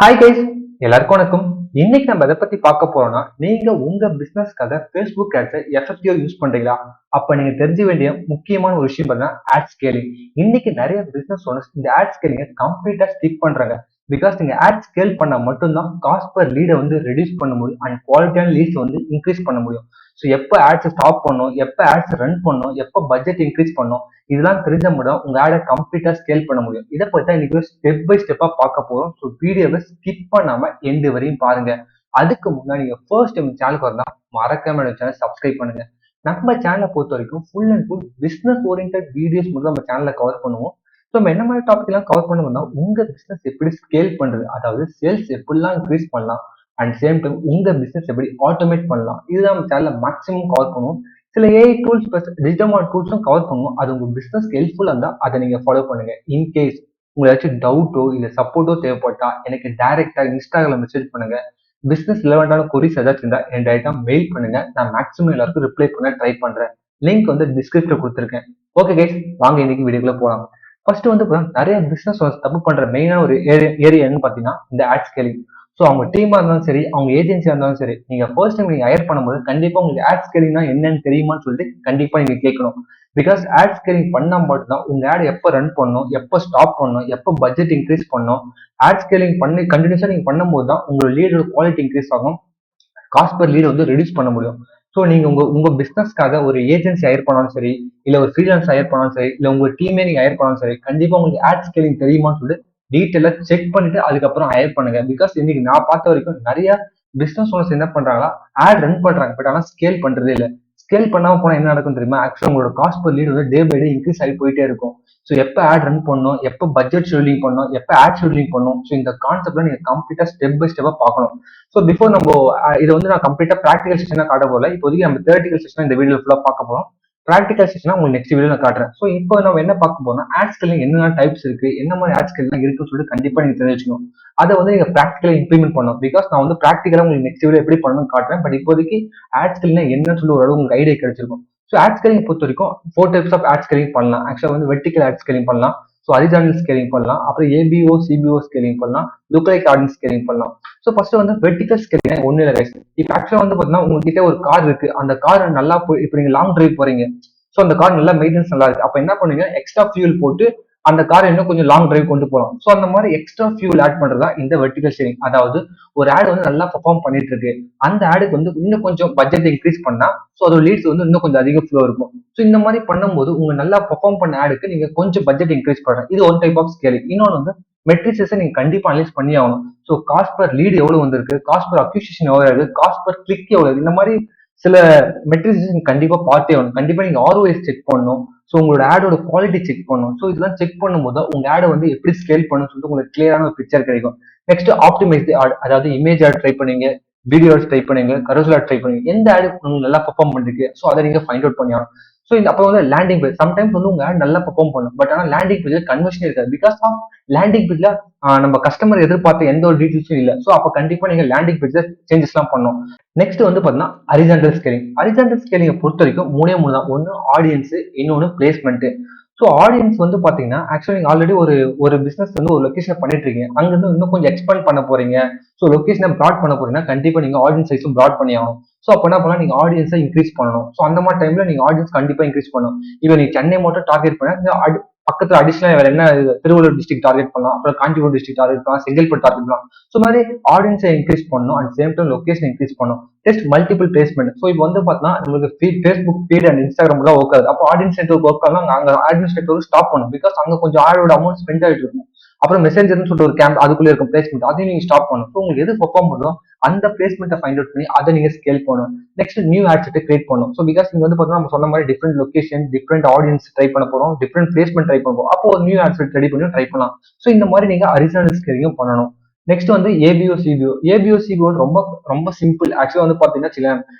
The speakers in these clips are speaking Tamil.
ஹாய் கைஸ், எல்லாருக்கும் வணக்கம். இன்னைக்கு நம்ம எதை பத்தி பார்க்க போறோம்னா, நீங்க உங்க பிசினஸ்க்காக ஃபேஸ்புக் ஆட்ஸை எஃபெக்டிவா யூஸ் பண்றீங்களா? அப்ப நீங்க தெரிஞ்ச வேண்டிய முக்கியமான ஒரு விஷயம் பார்த்தீங்கன்னா ஆட் ஸ்கேலிங். இன்னைக்கு நிறைய பிசினஸ் ஓனர்ஸ் இந்த ஆட் ஸ்கேலிங்கை கம்ப்ளீட்டா ஸ்கிப் பண்றாங்க. பிகாஸ் நீங்க ஆட் ஸ்கேல் பண்ணா மட்டும்தான் காஸ்ட் பர் லீடை வந்து ரெடியூஸ் பண்ண முடியும் அண்ட் குவாலிட்டியான லீட்ஸ் வந்து இன்க்ரீஸ் பண்ண முடியும். ஸோ எப்போ ஆட்ஸ் ஸ்டாப் பண்ணும், எப்போ ஆட்ஸ் ரன் பண்ணும், எப்போ பட்ஜெட் இன்க்ரீஸ் பண்ணும், இதெல்லாம் தெரிஞ்ச முடியும் உங்க ஆடை கம்ப்ளீட்டா ஸ்கேல் பண்ண முடியும். இதை பத்தி தான் இன்னைக்கு ஸ்டெப் பை ஸ்டெப்பா பார்க்க போறோம். ஸோ வீடியோவை ஸ்கிப் பண்ணாம எண்டு வரையும் பாருங்க. அதுக்கு முன்னாடி நீங்க ஃபர்ஸ்ட் டைம் சேனலுக்கு வரலாம், மறக்காம சேனல் சப்ஸ்கிரைப் பண்ணுங்க. நம்ம சேனலை பொறுத்த வரைக்கும் full and full business oriented videos மட்டும் நம்ம சேனல்ல கவர் பண்ணுவோம். ஸோ நம்ம என்ன மாதிரி டாபிக் எல்லாம் கவர் பண்ணுவோம்னா, உங்க பிசினஸ் எப்படி ஸ்கேல் பண்றது, அதாவது சேல்ஸ் எப்படிலாம் இன்க்ரீஸ் பண்ணலாம் அண்ட் சேம் டைம் உங்க பிசினஸ் எப்படி ஆட்டோமேட் பண்ணலாம், இதுதான் நம்ம சேனல்ல மேக்ஸிமம் கவர் பண்ணுவோம். சில ஏஐ டூல்ஸ் பிளஸ் டிஜிட்டல் டூல்ஸும் கவர் பண்ணுவோம். அது உங்க பிசினஸ் ஹெல்ப்ஃபுல்லா இருந்தா அதை நீங்க ஃபாலோ பண்ணுங்க. இன்கேஸ் உங்களுக்கு ஏதாச்சும் டவுட்டோ இல்ல சப்போர்ட்டோ தேவைப்பட்டா எனக்கு டைரக்டா இன்ஸ்டாகிராம் மெசேஜ் பண்ணுங்க. பிசினஸ் ரிலவெண்டான கொரிஸ் ஏதாச்சும் இருந்தா என் டைரக்டா மெயில் பண்ணுங்க. நான் மேக்ஸிமம் எல்லாருக்கும் ரிப்ளை பண்ண ட்ரை பண்றேன். லிங்க் வந்து டிஸ்கிரிப்ஷன்ல கொடுத்துருக்கேன். ஓகே கைஸ், வாங்க இன்னைக்கு வீடியோக்குள்ள போலாம். ஃபர்ஸ்ட் வந்து நிறைய பிசினஸ் தப்பு பண்ற மெயினான ஒரு ஏரியா என்னன்னு பாத்தீங்கன்னா இந்த ஆட் ஸ்கேலிங். ஸோ அவங்க டீமா இருந்தாலும் சரி, அவங்க ஏஜென்சியா இருந்தாலும் சரி, நீங்க ஃபர்ஸ்ட் டைம் நீங்க ஹயர் பண்ணும்போது கண்டிப்பா உங்களுக்கு ஆட் ஸ்கேலிங்னா என்னன்னு தெரியுமான்னு சொல்லிட்டு கண்டிப்பா நீங்க கேட்கணும். பிகாஸ் ஆட் ஸ்கேலிங் பண்ணா மட்டும்தான் உங்க ஆட் எப்போ ரன் பண்ணணும், எப்போ ஸ்டாப் பண்ணணும், எப்போ பட்ஜெட் இன்க்ரீஸ் பண்ணணும். ஆட் ஸ்கேலிங் பண்ணி கண்டினியூஸா நீங்க பண்ணும்போது தான் உங்களோட லீடோட குவாலிட்டி இன்க்ரீஸ் ஆகும், காஸ்ட் பர் லீட் வந்து ரெடியூஸ் பண்ண முடியும். ஸோ நீங்க உங்க உங்க பிசினஸ்க்காக ஒரு ஏஜென்சி ஹயர் பண்ணாலும் சரி, இல்ல ஒரு ஃப்ரீலான்ஸ் ஹயர் பண்ணாலும் சரி, இல்ல உங்க டீமே நீங்க ஹயர் பண்ணாலும் சரி, கண்டிப்பா உங்களுக்கு ஆட் ஸ்கேலிங் தெரியுமான்னு சொல்லிட்டு டீட்டெயிலா செக் பண்ணிட்டு அதுக்கப்புறம் ஹயர் பண்ணுங்க. பிகாஸ் இன்னைக்கு நான் பார்த்த வரைக்கும் நிறைய பிசினஸ் ஓனர்ஸ் என்ன பண்றாங்களா, ஆட் ரன் பண்றாங்க, பட் ஆனால் ஸ்கேல் பண்றதே இல்லை. ஸ்கேல் பண்ணாம போனா என்ன நடக்கும் தெரியுமா? ஆக்சுவலா உங்களோட காஸ்ட் பர் லீட் வந்து டே பை டே இன்க்ரீஸ் ஆகி போயிட்டே இருக்கும். ஸோ எப்போ ஆட் ரன் பண்ணணும், எப்போ பட்ஜெட் ஷெடியூலிங் பண்ணணும், எப்போ ஆட் ஷெடியூலிங் பண்ணணும், ஸோ இந்த கான்செப்ட்ல நீங்க கம்ப்ளீட்டா ஸ்டெப் பை ஸ்டெப்பா பார்க்கணும். ஸோ பிஃபோர் நம்ம இதை வந்து நான் கம்ப்ளீட்டா ப்ராக்டிகல் செஷனா காட்ட போகல. இப்போதைக்கு நம்ம தியரட்டிக்கல் செஷன் இந்த வீடியோ ஃபுல்லா பார்க்க போறோம். ப்ராக்டிகல் செஷனா உங்களுக்கு நெக்ஸ்ட் வீடியோ நான் காட்டுறேன். ஸோ இப்போ நம்ம என்ன பார்க்க போறோம்னா, ஆட் ஸ்கேலிங் என்னென்ன டைப்ஸ் இருக்கு, என்ன மாதிரி ஆட் ஸ்கேலிங் இருக்குன்னு சொல்லிட்டு கண்டிப்பா நீங்க தெரிஞ்சுக்கணும். அதை வந்து நீங்க ப்ராக்டிகலா இம்ப்ளிமெண்ட் பண்ணணும். பிகாஸ் நான் வந்து ப்ராக்டிகலா உங்களுக்கு நெக்ஸ்ட் வீடியோ எப்படி பண்ணணும்னு காட்டுறேன். பட் இப்போதைக்கு ஆட் ஸ்கேலிங் என்னன்னு சொல்லி ஓரளவு உங்களுக்கு ஐடியா கிடைச்சிருக்கும். ஸோ ஆட் ஸ்கேலிங் பொறுத்த வரைக்கும் 4 டைப்ஸ் ஆஃப் ஆட் ஸ்கேலிங் பண்ணலாம். ஆக்சுவலா வந்து வெர்டிகல் ஆட் ஸ்கேலிங் பண்ணலாம், ஸோ ஹரிசாண்டல் ஸ்கேலிங் பண்ணலாம், அப்புறம் ஏபிஓ சிபிஓ ஸ்கேலிங் பண்ணலாம், லுக்லைக் ஆடியன்ஸ் ஸ்கேலிங் பண்ணலாம். ஸோ ஃபர்ஸ்ட் வந்து வெர்டிகல் ஸ்கேலிங் ஒன்னு இல்லை. இப்போ ஆக்சுவலா வந்து பாத்தீங்கன்னா உங்ககிட்ட ஒரு கார் இருக்கு, அந்த கார் நல்லா போய் இப்போ நீங்க லாங் டிரைவ் போறீங்க, ஸோ அந்த கார் நல்லா மெயின்டெனன்ஸ் நல்லா இருக்கு. அப்ப என்ன பண்ணுவீங்க, எக்ஸ்ட்ரா ஃபியூல் போட்டு அந்த காரை இன்னும் கொஞ்சம் லாங் டிரைவ் கொண்டு போகலாம். ஸோ அந்த மாதிரி எக்ஸ்ட்ரா ஃபியூல் ஆட் பண்றதா இந்த வெர்டிகல் ஸ்கேலிங். அதாவது ஒரு ஆட் வந்து நல்லா பெர்ஃபார்ம் பண்ணிட்டு இருக்கு, அந்த ஆடுக்கு வந்து இன்னும் கொஞ்சம் பட்ஜெட் இன்க்ரீஸ் பண்ணா ஸோ அதோட லீட்ஸ் வந்து இன்னும் கொஞ்சம் அதிக ஃப்ளோ இருக்கும். ஸோ இந்த மாதிரி பண்ணும்போது உங்க நல்லா பெர்ஃபார்ம் பண்ண ஆடுக்கு நீங்க கொஞ்சம் பட்ஜெட் இன்க்ரீஸ் பண்றேன். இது ஒன் டைப் ஆஃப் ஸ்கேலிங். இன்னொன்று வந்து மெட்ரிக்ஸை நீங்க கண்டிப்பா அனலைஸ் பண்ணி ஆகணும். ஸோ காஸ்ட் பர் லீட் எவ்வளவு வந்திருக்கு, காஸ்ட் பர் அக்யூசிஷன் எவ்வளவு இருக்கு, காஸ்ட் பர் கிளிக் எவ்வளவு இருக்கு, இந்த மாதிரி சில மெட்ரிக்ஸ் நீங்க கண்டிப்பா பார்த்தே ஆகணும். கண்டிப்பா நீங்க ஆர்ஓஎஸ் செக் பண்ணணும். ஸோ உங்களோட ஆடோட குவாலிட்டி செக் பண்ணணும். ஸோ இதெல்லாம் செக் பண்ணும்போது உங்க ஆடை வந்து எப்படி ஸ்கேல் பண்ணணும்னு சொல்லிட்டு உங்களுக்கு கிளியரான ஒரு பிக்சர் கிடைக்கும். நெக்ஸ்ட் ஆப்டிமைஸ் தி ஆட், அதாவது இமேஜ் ஆட் ட்ரை பண்ணீங்க, வீடியோ ஆட் ட்ரை பண்ணீங்க, கரோசல் ஆட் ட்ரை பண்ணீங்க, எந்த ஆடு உங்களுக்கு நல்லா பெர்ஃபார்ம் பண்ணிருக்கு, ஸோ அதை நீங்க ஃபைண்ட் அவுட் பண்ணி ஆகணும். ஸோ இந்த அப்போ வந்து லேண்டிங் பேஜ் சம்டைம்ஸ் வந்து உங்க ஆட் நல்லா பெர்ஃபார்ம் பண்ணும், பட் ஆனால் லேண்டிங் பேஜ்ல கன்வர்ஷன் இருக்காது. பிகாஸ் ஆஃப் லேண்டிங் பேஜ்ல நம்ம கஸ்டமர் எதிர்பார்த்த எந்த ஒரு டீட்டெயில்ஸும் இல்லை. ஸோ அப்போ கண்டிப்பா நீங்க லேண்டிங் பேஜ்ல சேஞ்சஸ் எல்லாம் பண்ணணும். நெக்ஸ்ட் வந்து பாத்தீங்கன்னா ஹரிசாண்டல் ஸ்கேலிங். ஹரிசாண்டல் ஸ்கேலிங்கை பொறுத்த வரைக்கும் மூணே மூணு தான். ஒன்னு ஆடியன்ஸ், இன்னொன்னு பிளேஸ்மெண்ட். ஸோ ஆடியன்ஸ் வந்து பாத்தீங்கன்னா ஆக்சுவலி நீங்க ஆல்ரெடி ஒரு ஒரு பிசினஸ் வந்து ஒரு லொகேஷன் பண்ணிட்டு இருக்கீங்க, அங்க இருந்து இன்னும் கொஞ்சம் எக்ஸ்பேண்ட் பண்ண போறீங்க, ஸோ லொகேஷனை ப்ராட் பண்ண போறீங்கன்னா கண்டிப்பா நீங்க ஆடியன்ஸ் சைஸும் ப்ராட் பண்ணி ஆகணும். ஸோ அப்போ என்ன பண்ணலாம், நீங்க ஆடியன்ஸை இன்க்ரீஸ் பண்ணணும். ஸோ அந்த மாதிரி டைம்ல நீங்க ஆடியன்ஸ் கண்டிப்பா இன்க்ரீஸ் பண்ணணும். இப்போ நீங்க சென்னை மட்டும் டார்கெட் பண்ணா பக்கத்துல அடிஷனல் வேற என்ன, திருவள்ளூர் டிஸ்ட்ரிக்ட் டார்கெட் பண்ணலாம், அப்புறம் காஞ்சிபுரம் டிஸ்ட்ரிக்ட் டார்கெட் பண்ணலாம், செங்கல்பட்டு டார்கெட் பண்ணலாம். ஸோ மாதிரி ஆடியன்ஸை இன்க்ரீஸ் பண்ணணும் and same time location increase பண்ணணும். Test multiple placement. ஸோ இப்போ வந்து பார்த்தீங்கன்னா உங்களுக்கு ஃபேஸ்புக் ஃபீட் அண்ட் இன்ஸ்டாகிராம் தான் ஒர்க் ஆகுது. அப்போ ஆடியன்ஸ் நெட்வொர்க் ஒர்க் ஆகலாம், அங்கே ஆடியன்ஸ் நெட்வொர்க் ஸ்டாப் பண்ணும். பிகாஸ் அங்கே கொஞ்சம் ஆடோட அமௌண்ட் ஸ்பெண்ட் ஆகிட்டு இருக்கும். அப்புறம் மெசேஞ்சர்னு சொல்லிட்டு ஒரு கேம்ப் அதுக்குள்ளே இருக்கும் பிளேஸ்மெண்ட், அதையும் நீங்க ஸ்டாப் பண்ணணும். ஸோ உங்களுக்கு எது பெர்ஃபார்ம் பண்ணும் அந்த பிளேஸ்மெண்ட்டை ஃபைண்ட் அவுட் பண்ணி அதை நீங்க ஸ்கேல் பண்ணணும். நெக்ஸ்ட் நியூ ஆட் செட்டை கிரியேட் பண்ணணும். ஸோ பிகாஸ் நீங்க வந்து பார்த்தீங்கன்னா நம்ம சொன்ன மாதிரி different location, different audience try பண்ண போறோம், டிஃப்ரெண்ட் பிளேஸ்மெண்ட் ட்ரை பண்ண போறோம். அப்போ ஒரு நியூ ஆட் செட் ரெடி பண்ணி ட்ரை பண்ணலாம். ஸோ இந்த மாதிரி நீங்க ஹரிசாண்டல் ஸ்கேலிங்கும் பண்ணணும். நெக்ஸ்ட் வந்து ஏபிஓ சிபிஓ. ஏபிஓ சிபிஓ ரொம்ப ரொம்ப சிம்பிள். ஆக்சுவலா வந்து பாத்தீங்கன்னா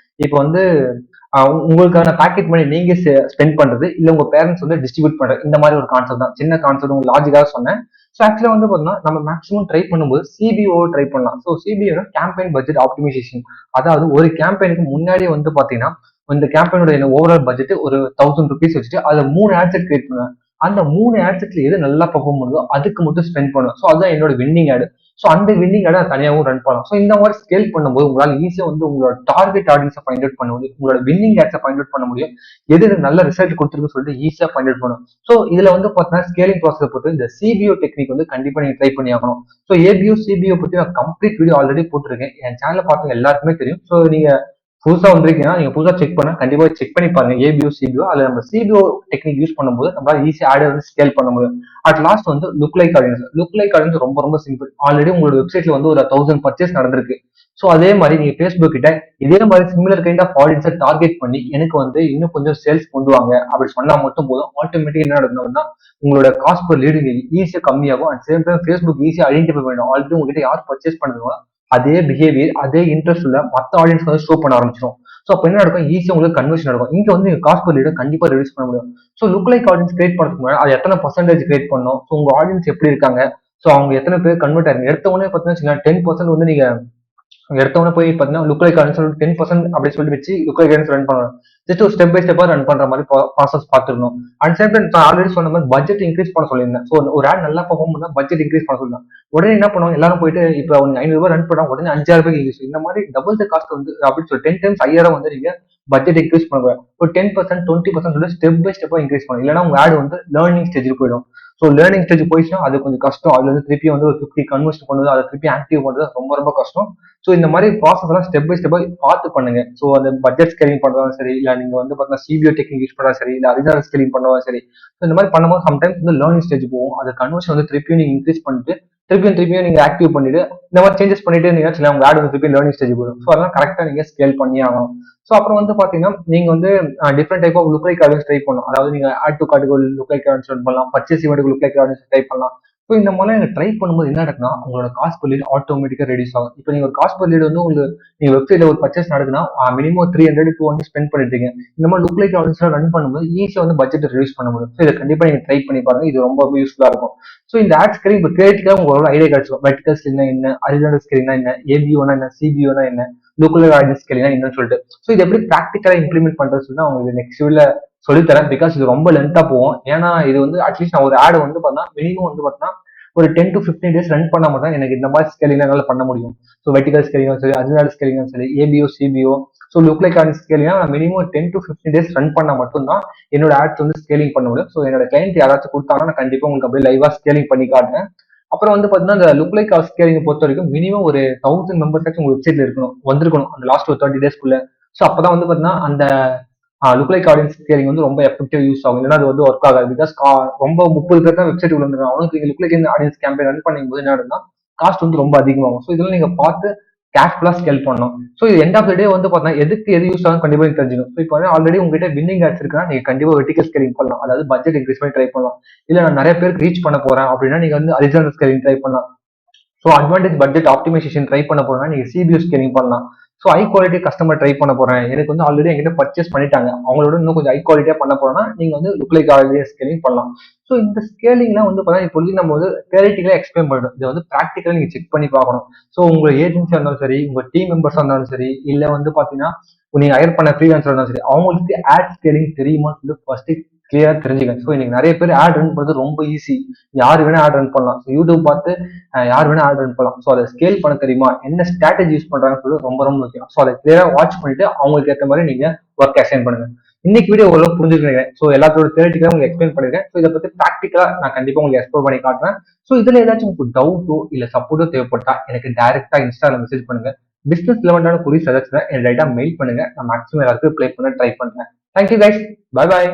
இப்போ வந்து உங்களுக்கான பேக்கெட் மணி நீங்க ஸ்பெண்ட் பண்றது இல்ல உங்க பேரண்ட்ஸ் வந்து டிஸ்ட்ரிபியூட் பண்றது, இந்த மாதிரி ஒரு கான்செப்ட் தான். சின்ன கான்செப்ட் உங்களுக்கு லாஜிக்காக சொன்னேன். ஸோ ஆக்சுவலா வந்து பாத்தீங்கன்னா நம்ம மேக்ஸிமம் ட்ரை பண்ணும்போது சிபிஓ ட்ரை பண்ணலாம். So CBO campaign budget optimisation. அதாவது ஒரு கேம்பெயினுக்கு முன்னாடியே வந்து பாத்தீங்கன்னா இந்த கேம்பெயினோட ஓவரால் பட்ஜெட் ஒரு 1000 rupees வச்சுட்டு அதுல 3 ஆட் செட் கிரியேட் பண்ணுவேன். அந்த 3 ஆட் செட்ல எது நல்லா பெர்ஃபார்ம் பண்ணுதோ அதுக்கு மட்டும் ஸ்பெண்ட் பண்ணுவேன். ஸோ அதுதான் என்னோட வின்னிங் ஆடு. ஸோ அந்த வின்னிங் ஆட் தனியாகவும் ரன் பண்ணலாம். ஸோ இந்த மாதிரி ஸ்கேல் பண்ணும்போது உங்களால் ஈஸியாக வந்து உங்களோட டார்கெட் ஆடியன்ஸை ஃபைண்ட் அவுட் பண்ண முடியும், உங்களோட வின்னிங் ஆட்ஸை ஃபைண்ட் அவுட் பண்ண முடியும், எது நல்ல ரிசல்ட் கொடுத்துருக்குன்னு சொல்லிட்டு ஈஸியாக ஃபைண்ட் அவுட் பண்ணும். ஸோ இதுல வந்து பார்த்தீங்கன்னா ஸ்கேலிங் ப்ராசஸ் பொறுத்து இந்த சிபிஓ டெக்னிக் வந்து கண்டிப்பா நீங்க ட்ரை பண்ணி ஆகணும். ஸோ ஏபிஓ சிபிஓ பத்தி நான் கம்ப்ளீட் வீடியோ ஆல்ரெடி போட்டிருக்கேன், என் சேனல்ல பார்த்தவங்க எல்லாருக்குமே தெரியும். ஸோ நீங்க புதுசா வந்திருக்கீங்கன்னா நீங்க புதுசா செக் பண்ண கண்டிப்பா செக் பண்ணி பாருங்க ஏபிஓ சிபிஓ. அதுல நம்ம சிபிஓ டெக்னிக் யூஸ் பண்ணும்போது நம்மளால ஈஸியா ஆடை வந்து ஸ்கேல் பண்ண முடியும். அட் லாஸ்ட் வந்து look like audience. Look like audience ரொம்ப ரொம்ப சிம்பிள். ஆல்ரெடி உங்களோட வெப்சைட்ல வந்து ஒரு 1000 பர்ச்சேஸ் நடந்திருக்கு. ஸோ அதே மாதிரி நீங்க ஃபேஸ்புக் கிட்ட இதே மாதிரி சிமிலர் கைண்ட் ஆஃப் ஆடியன்ஸை டார்கெட் பண்ணி எனக்கு வந்து இன்னும் கொஞ்சம் சேல்ஸ் கொண்டு வாங்க அப்படி சொன்னா மட்டும் போதும். ஆட்டோமேட்டிக் என்ன நடக்கணும்னா உங்களோட காஸ்ட் பர் லீடு ஈஸியா கம்மியாகும். அட் சேம் டைம் ஃபேஸ்புக் ஈஸியா ஐடென்டிஃபை பண்ணிடும் ஆல்ரெடி உங்ககிட்ட யார் பர்ச்சேஸ் பண்ணுவாங்களோ அதே பிஹேவியர் அதே இன்ட்ரெஸ்ட் உள்ள மற்ற ஆடியன்ஸ் வந்து ஷோ பண்ண ஆரம்பிச்சிடும். ஸோ அப்போ என்ன நடக்கும், ஈஸியா உங்களுக்கு கன்வர்ஷன் நடக்கும். இங்க வந்து காஸ்ட் பர் லீடை கண்டிப்பா ரெடியூஸ் பண்ண முடியும். So look like audience create பண்ணுறதுக்கு முன்னாடி அது எத்தனை பர்சன்டேஜ் கிரியேட் பண்ணணும், ஸோ உங்க ஆடியன்ஸ் எப்படி இருக்காங்க, ஸோ அவங்க எத்தனை பேர் கன்வெர்ட் ஆயிருங்க. எடுத்த உடனே பார்த்தீங்கன்னா 10% வந்து நீங்க எடுத்தவொடனே போய் பார்த்தீங்கன்னா லுக் லைக் ஆடியன்ஸ் 10% அப்படி சொல்லிட்டு வச்சு லுக் லைக் ஆடியன்ஸ் ரன் பண்ணணும். ஜஸ்ட் ஒரு ஸ்டெப் பை ஸ்டெப்பா ரன் பண்ற மாதிரி ப்ராசஸ் பார்த்துருக்கணும். அண்ட் சேம் டைம் நான் ஆல்ரெடி சொன்ன மாதிரி பட்ஜெட் இன்க்ரீஸ் பண்ண சொல்லியிருந்தேன். ஸோ ஒரு ஆட் நல்லா பர்ஃபார்ம் பண்ணா பட்ஜெட் இன்க்ரீஸ் பண்ண சொல்லலாம். உடனே என்ன பண்ணுவாங்க எல்லாரும் போயிட்டு இப்போ அவங்க 500 ரன் பண்ணா உடனே 5000 இன்க்ரீஸ். இந்த மாதிரி டபுள் த காஸ்ட் வந்து அப்படின்னு சொல்லி 10 டைம்ஸ் 5000 வந்து நீங்க பட்ஜெட் இன்க்ரீஸ் பண்ணுவாங்க. ஒரு 10% 20% சொல்லி ஸ்டெப் பை ஸ்டெப்பா இன்க்ரீஸ் பண்ணும். இல்லைன்னா உங்க ஆட் வந்து லேர்னிங் ஸ்டேஜுக்கு போயிடும். ஸோ லேர்னிங் ஸ்டேஜ் போயிடுச்சுன்னா அது கொஞ்சம் கஷ்டம். அதுல வந்து திருப்பி வந்து ஒரு 50 கன்வர்ஷன் பண்ணுறது அதை திருப்பி ஆக்டிவ் பண்றது ரொம்ப ரொம்ப கஷ்டம். ஸோ இந்த மாதிரி ப்ராசஸ் எல்லாம் ஸ்டெப் பை ஸ்டெப்பா பார்த்து பண்ணுங்க. ஸோ அந்த பட்ஜெட் ஸ்கேலிங் பண்றதும் சரி, இல்லை நீங்க வந்து பார்த்தீங்கன்னா சிபிஓ டெக்னிக் யூஸ் பண்ணா சரி, இல்லை அரிஜினல் ஸ்கேலிங் பண்ணவும் சரி. ஸோ இந்த மாதிரி பண்ணும்போது சம்டைம்ஸ் வந்து லேர்னிங் ஸ்டேஜ் போகும். அது கன்வர்ஷன் வந்து திருப்பியும் நீங்க இன்க்ரீஸ் பண்ணிட்டு திருப்பியும் நீங்க ஆக்டிவ் பண்ணிட்டு இந்த மாதிரி சேஞ்சஸ் பண்ணிட்டு இருந்தீங்கன்னா உங்க ஆட் வந்து திருப்பி லேர்னிங் ஸ்டேஜ் போகும். ஸோ அதெல்லாம் கரெக்டா நீங்க ஸ்கேல் பண்ணி ஆகணும். ஸோ அப்புறம் வந்து பாத்தீங்கன்னா நீங்க வந்து different type of look like audience try பண்ணலாம். அதாவது நீங்க ஆட் டு கார்டுக்கு லுக் லைக் ஆடியன்ஸ் பண்ணலாம், பர்ச்சேஸ் இவெண்ட்டுக்கு லுக் லைக் ஆடியன்ஸ் ட்ரை பண்ணலாம். ஸோ இந்த மாதிரி நீங்க ட்ரை பண்ணும்போது என்ன நடக்குன்னா உங்களோட காஸ்ட் பர் லீட் ஆட்டோமேட்டிக்கா ரெடியூஸ் ஆகும். இப்போ நீங்க ஒரு காஸ்ட் பர் லீட் வந்து உங்களுக்கு நீங்க வெப்சைட்ல ஒரு பர்ச்சேஸ் நடக்குன்னா மினிமம் 300 200 ஸ்பெண்ட் பண்ணிட்டீங்க. இந்த மாதிரி லுக் லைக் ஆடியன்ஸ் ரன் பண்ணும்போது ஈஸியா வந்து பட்ஜெட் ரெடியூஸ் பண்ண முடியும். ஸோ இதை கண்டிப்பா நீங்க ட்ரை பண்ணி பாருங்க, இது ரொம்ப யூஸ்ஃபுல்லா இருக்கும். ஸோ இந்த ஆட் ஸ்கேலிங் இப்போ கிரியேட்டிவா உங்களோட ஐடியா கிடைச்சிடும். வெர்டிகல் ஸ்கேலிங்னா என்ன, ஹரிசாண்டல் ஸ்கேலிங்னா என்ன, ஏபிஓனா என்ன, சிபிஓனா என்ன, லோக்கல் ஆடியன்ஸ் ஸ்கேலிங்னா என்னன்னு சொல்லிட்டு. ஸோ இது எப்படி ப்ராக்டிக்கலா இம்ப்ளிமெண்ட் பண்றது சொல்லி உங்களுக்கு நெக்ஸ்ட் வீடியோல சொல்லித்தரேன். பிகாஸ் இது ரொம்ப லென்த்தா போகும். ஏன்னா இது வந்து அட்லீஸ்ட் நான் ஒரு ஆட் வந்து பார்த்தா மினிமம் வந்து பார்த்தா ஒரு 10 to 15 டேஸ் ரன் பண்ணா மட்டும் எனக்கு இந்த மாதிரி ஸ்கேலிங் என்னால பண்ண முடியும். ஸோ வெர்டிகல் ஸ்கேலிங்கும் சரி, ஹரிசாண்டல் ஸ்கேலிங்கும் சரி, ABO CPO, so look like audience scaling நான் மினிமம் 10 to 15 டேஸ் ரன் பண்ணா மட்டும்தான் என்னோட ஆட்ஸ் வந்து ஸ்கேலிங் பண்ண முடியும். ஸோ என்னோட கிளைண்ட் யாராச்சும் கொடுத்தாங்கன்னா நான் கண்டிப்பா உங்களுக்கு அப்படியே லைவா ஸ்கேலிங் பண்ணி காட்டுறேன். அப்புறம் வந்து பாத்தீங்கன்னா இந்த லுக் லைக் ஸ்கேலிங் பொறுத்த வரைக்கும் மினிமம் ஒரு 1000 மெம்பர்ஸ் உங்க வெப்சைட்ல இருக்கணும், வந்திருக்கணும் அந்த லாஸ்ட் ஒரு 30 டேஸ்க்குள்ள. ஸோ அப்பதான் வந்து பாத்தீங்கன்னா அந்த லுக் லைக் ஆடியன்ஸ் ஸ்கேலிங் வந்து ரொம்ப எஃபெக்டிவ் யூஸ் ஆகும். இல்லைன்னா அது வந்து ஒர்க் ஆகாது. பிகாஸ் ரொம்ப 30 பேர் தான் வெப்சைட் உள்ள வந்துருக்காங்க. அவனுக்கு நீங்க look like audience campaign run பண்ணும்போது என்ன ஆகுதுன்னா காஸ்ட் வந்து ரொம்ப அதிகமாகும். ஸோ இதெல்லாம் நீங்க பார்த்து கேஷ்ஃபுல்லா ஸ்கேல் பண்ணணும். ஸோ இது எண்ட் ஆஃப் த டே வந்து பார்த்தீங்கன்னா எதுக்கு எது யூஸ் ஆகும் கண்டிப்பா நீங்க தெரிஞ்சுக்கணும். ஸோ இப்போ ஆல்ரெடி உங்ககிட்ட வின்னிங் ஆட்ஸ் இருக்குன்னா நீங்க கண்டிப்பா வெர்டிகல் ஸ்கேலிங் பண்ணலாம், அதாவது பட்ஜெட் இன்க்ரீஸ் பண்ணி ட்ரை பண்ணலாம். இல்ல நான் நிறைய பேருக்கு ரீச் பண்ண போறேன் அப்படின்னா நீங்க வந்து ஹரிசாண்டல் ஸ்கேலிங் ட்ரை பண்ணலாம். So advantage budget optimisation try பண்ண போறேன்னா நீங்க சிபிஓ ஸ்கேலிங் பண்ணலாம். So high quality customer try பண்ண போறேன், எனக்கு வந்து ஆல்ரெடி என்கிட்ட பர்ச்சேஸ் பண்ணிட்டாங்க, அவங்களோட இன்னும் கொஞ்சம் ஹை குவாலிட்டியா பண்ண போறேன்னா நீங்க வந்து லுக் லைக் ஆடியன்ஸ் ஸ்கேலிங் பண்ணலாம். ஸோ இந்த ஸ்கேலிங்லாம் வந்து பார்த்தீங்கன்னா இப்போ நம்ம வந்து தியரிட்டிக்கலா எக்ஸ்பிளைன் பண்ணணும், இதை வந்து ப்ராக்டிக்கலா நீங்க செக் பண்ணி பார்க்கணும். ஸோ உங்க ஏஜென்சியா இருந்தாலும் சரி, உங்க டீம் மெம்பர்ஸா இருந்தாலும் சரி, இல்ல வந்து பாத்தீங்கன்னா நீங்க ஹையர் பண்ண ஃப்ரீலான்சர் இருந்தாலும் சரி, அவங்களுக்கு ஆட் ஸ்கேலிங் தெரியுமான்னு சொல்லி ஃபர்ஸ்ட் கிளியரா தெரிஞ்சுக்கணும். ஸோ இன்னைக்கு நிறைய பேர் ஆட் ரன் பண்றது ரொம்ப ஈஸி, யாரு வேணா ஆட் ரன் பண்ணலாம். ஸோ யூடியூப் பார்த்து யார் வேணா ஆட் ரன் பண்ணலாம். ஸோ அதை ஸ்கேல் பண்ண தெரியுமா, என்ன ஸ்ட்ராட்டஜி யூஸ் பண்றாங்கன்னு சொல்லி ரொம்ப ரொம்ப முக்கியம். ஸோ அதை கிளியரா வாட்ச் பண்ணிட்டு அவங்களுக்கு ஏற்ற மாதிரி நீங்க ஒர்க் அசைன் பண்ணுங்க. இன்னைக்கு வீடியோ ஓரளவு புரிஞ்சுக்கிறேன். ஸோ எல்லாத்தோட தியரிட்டிக்கலா உங்களுக்கு எக்ஸ்பிளைன் பண்ணிருக்கேன். ஸோ இதை பத்தி ப்ராக்டிக்கலா நான் கண்டிப்பா உங்களுக்கு எக்ஸ்ப்ளோர் பண்ணி காட்டுறேன். ஸோ இதுல ஏதாச்சும் உங்களுக்கு டவுட்டோ இல்ல சப்போர்ட்டோ தேவைப்பட்டா எனக்கு டைரக்டா இன்ஸ்டால மெசேஜ் பண்ணுங்க. பிசினஸ் ரிலவெண்டான குறி சஜஷன் டைரக்டா மெயில் பண்ணுங்க. நான் மேக்ஸிமம் எல்லாருக்கும் ரிப்ளை பண்ண ட்ரை பண்றேன். Thank you guys, bye bye.